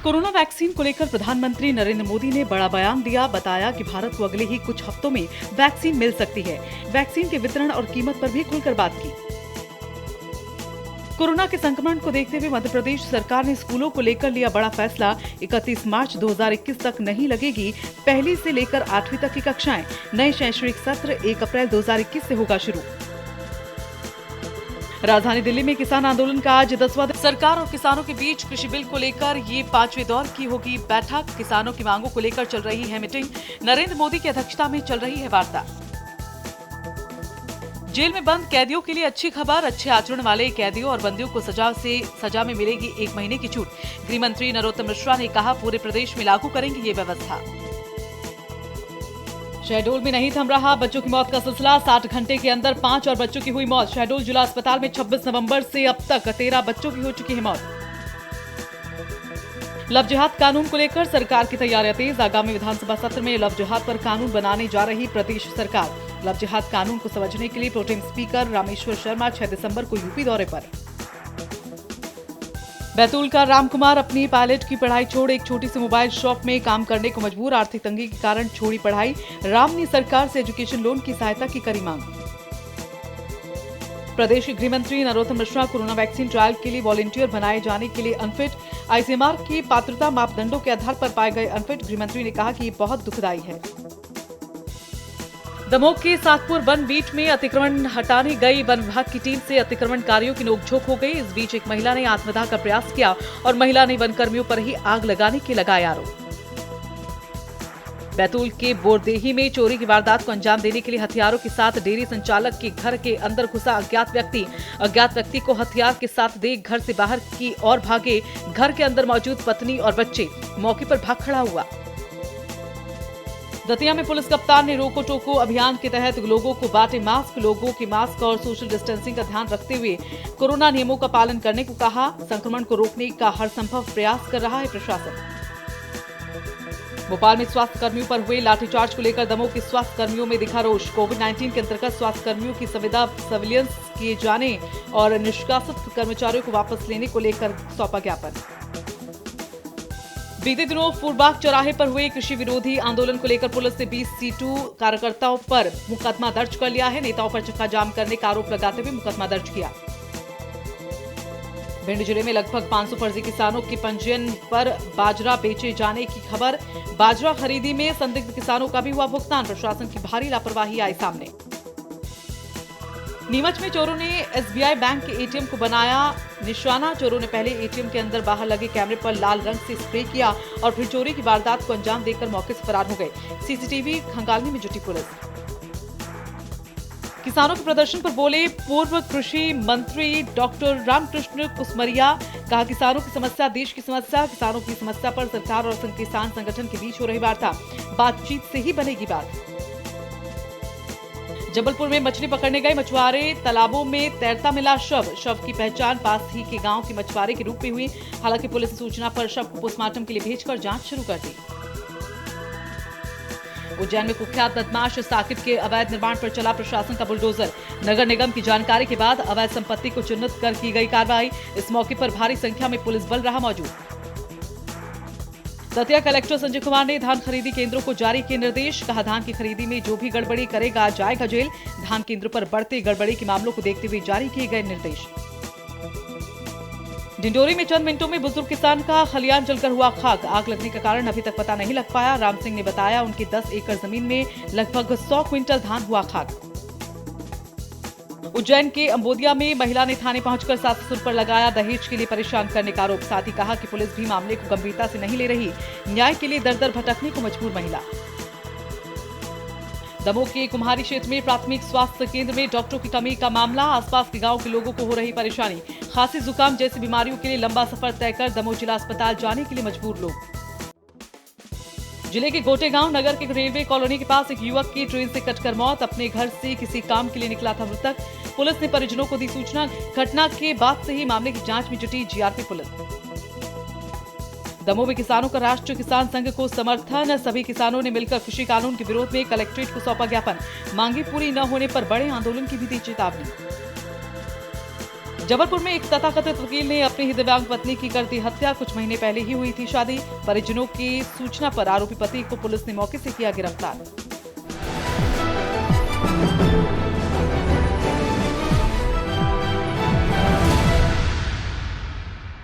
Corona vaccine को लेकर प्रधानमंत्री नरेंद्र मोदी ने बड़ा बयान दिया। बताया कि भारत को अगले ही कुछ हफ्तों में वैक्सीन मिल सकती है। वैक्सीन के वितरण और कीमत पर भी खुलकर बात की। कोरोना के संक्रमण को देखते हुए मध्य प्रदेश सरकार ने स्कूलों को लेकर लिया बड़ा फैसला। 31 मार्च 2021 तक नहीं लगेगी पहली से लेकर 8वीं तक की कक्षाएं। नए शैक्षणिक सत्र 1 अप्रैल 2021 से होगा शुरू। राजधानी दिल्ली में किसान आंदोलन का आज 10वां दिन। सरकार और किसानों के बीच कृषि बिल को लेकर ये 5वें दौर की होगी बैठक। किसानों की मांगों को लेकर चल रही है मीटिंग। नरेंद्र मोदी की अध्यक्षता में चल रही है वार्ता। जेल में बंद कैदियों के लिए अच्छी खबर। अच्छे आचरण वाले कैदियों और बंदियों को सजा में मिलेगी 1 महीने की छूट। गृह मंत्री नरोत्तम मिश्रा ने कहा, पूरे प्रदेश में लागू करेंगे ये व्यवस्था। शहडोल में नहीं थम रहा बच्चों की मौत का सिलसिला। 60 घंटे के अंदर 5 और बच्चों की हुई मौत। शहडोल जिला अस्पताल में 26 नवंबर से अब तक 13 बच्चों की हो चुकी है मौत। लव जिहाद कानून को लेकर सरकार की तैयारियां तेज। आगामी विधानसभा सत्र में लव जिहाद पर कानून बनाने जा रही प्रदेश सरकार। लव जिहाद कानून को समझने के लिए प्रोटेम स्पीकर रामेश्वर शर्मा 6 दिसंबर को यूपी दौरे पर। बैतूल का रामकुमार अपनी पायलट की पढ़ाई छोड़ एक छोटी सी मोबाइल शॉप में काम करने को मजबूर। आर्थिक तंगी के कारण छोड़ी पढ़ाई। राम ने सरकार से एजुकेशन लोन की सहायता की करी मांग। प्रदेश के गृह मंत्री Narottam Mishra corona vaccine trial के लिए वॉलंटियर बनाए जाने के लिए अनफिट। आईसीएमआर की पात्रता मापदंडों के आधार पर पाए गए अनफिट। गृह मंत्री ने कहा कि ये बहुत दुखदायी है। दमोह के सातपुर वन बीट में अतिक्रमण हटाने गई वन विभाग की टीम से अतिक्रमणकारियों की नोकझोंक हो गई। इस बीच एक महिला ने आत्मदाह का प्रयास किया और महिला ने वन कर्मियों पर ही आग लगाने के लगाए आरोप। बैतूल के बोरदेही में चोरी की वारदात को अंजाम देने के लिए हथियारों के साथ डेयरी संचालक के घर के अंदर घुसा अज्ञात व्यक्ति को हथियार के साथ देख घर से बाहर की ओर भागे। घर के अंदर मौजूद पत्नी और बच्चे मौके पर भाग खड़ा हुआ। दतिया में पुलिस कप्तान ने रोको टोको अभियान के तहत लोगों को बांटे मास्क। लोगों के मास्क और सोशल डिस्टेंसिंग का ध्यान रखते हुए कोरोना नियमों का पालन करने को कहा। संक्रमण को रोकने का हर संभव प्रयास कर रहा है प्रशासन। भोपाल में स्वास्थ्य कर्मियों पर हुए लाठीचार्ज को लेकर दमोह के स्वास्थ्य कर्मियों में दिखा रोष। कोविड-19 के अंतर्गत स्वास्थ्य कर्मियों की संविदा सर्विलांस किए जाने और निष्कासित कर्मचारियों को वापस लेने को लेकर सौंपा ज्ञापन। बीते दिनों फूलबाग चौराहे पर हुए कृषि विरोधी आंदोलन को लेकर पुलिस ने 20 सीटू कार्यकर्ताओं पर मुकदमा दर्ज कर लिया है। नेताओं पर चक्का जाम करने का आरोप लगाते हुए मुकदमा दर्ज किया। भिंड जिले में लगभग 500 फर्जी किसानों के पंजीयन पर बाजरा बेचे जाने की खबर। बाजरा खरीदी में संदिग्ध किसानों का भी हुआ भुगतान। प्रशासन की भारी लापरवाही आई सामने। नीमच में चोरों ने एसबीआई बैंक के एटीएम को बनाया निशाना। चोरों ने पहले एटीएम के अंदर बाहर लगे कैमरे पर लाल रंग से स्प्रे किया और फिर चोरी की वारदात को अंजाम देकर मौके से फरार हो गए। सीसीटीवी खंगालने में जुटी पुलिस। किसानों के प्रदर्शन पर बोले पूर्व कृषि मंत्री डॉक्टर रामकृष्ण कुसमरिया। कहा, किसानों की समस्या देश की समस्या। किसानों की समस्या पर सरकार और किसान संगठन के बीच हो रही वार्ता। बातचीत से ही बनेगी बात। जबलपुर में मछली पकड़ने गए मछुआरे तालाबों में तैरता मिला शव की पहचान पास ही के गांव के मछुआरे के रूप में हुई। हालांकि पुलिस ने सूचना पर शव को पोस्टमार्टम के लिए भेजकर जांच शुरू कर दी। उज्जैन में कुख्यात बदमाश साकिब के अवैध निर्माण पर चला प्रशासन का बुलडोजर। नगर निगम की जानकारी के बाद अवैध संपत्ति को चिन्हित कर की गई कार्रवाई। इस मौके पर भारी संख्या में पुलिस बल रहा मौजूद। दतिया कलेक्टर संजय कुमार ने धान खरीदी केंद्रों को जारी किए निर्देश। कहा, धान की खरीदी में जो भी गड़बड़ी करेगा जाएगा जेल। धान केंद्र पर बढ़ते गड़बड़ी के मामलों को देखते हुए जारी किए गए निर्देश। डिंडोरी में चंद मिनटों में बुजुर्ग किसान का खलियान जलकर हुआ खाक। आग लगने का कारण अभी तक पता नहीं लग पाया। राम सिंह ने बताया, उनकी 10 एकड़ जमीन में लगभग 100 क्विंटल धान हुआ खाक। उज्जैन के अंबोदिया में महिला ने थाने पहुंचकर सास ससुर पर लगाया दहेज के लिए परेशान करने का आरोप। साथ ही कहा कि पुलिस भी मामले को गंभीरता से नहीं ले रही। न्याय के लिए दर दर भटकने को मजबूर महिला। दमोह के कुम्हारी क्षेत्र में प्राथमिक स्वास्थ्य केंद्र में डॉक्टरों की कमी का मामला। आसपास के गांव के लोगों को हो रही परेशानी। खांसी जुकाम जैसी बीमारियों के लिए लंबा सफर तय कर दमोह जिला अस्पताल जाने के लिए मजबूर लोग। जिले के गोटेगांव नगर के रेलवे कॉलोनी के पास एक युवक की ट्रेन से कटकर मौत। अपने घर से किसी काम के लिए निकला था मृतक। पुलिस ने परिजनों को दी सूचना। घटना के बाद से ही मामले की जांच में जुटी जीआरपी पुलिस। दमोह में किसानों का राष्ट्रीय किसान संघ को समर्थन। सभी किसानों ने मिलकर कृषि कानून के विरोध में कलेक्ट्रेट को सौंपा ज्ञापन। मांगे पूरी न होने पर बड़े आंदोलन की भी दी चेतावनी। जबलपुर में एक तथाकथित वकील ने अपनी ही दिव्यांग पत्नी की कर दी हत्या। कुछ महीने पहले ही हुई थी शादी। परिजनों की सूचना पर आरोपी पति को पुलिस ने मौके से किया गिरफ्तार।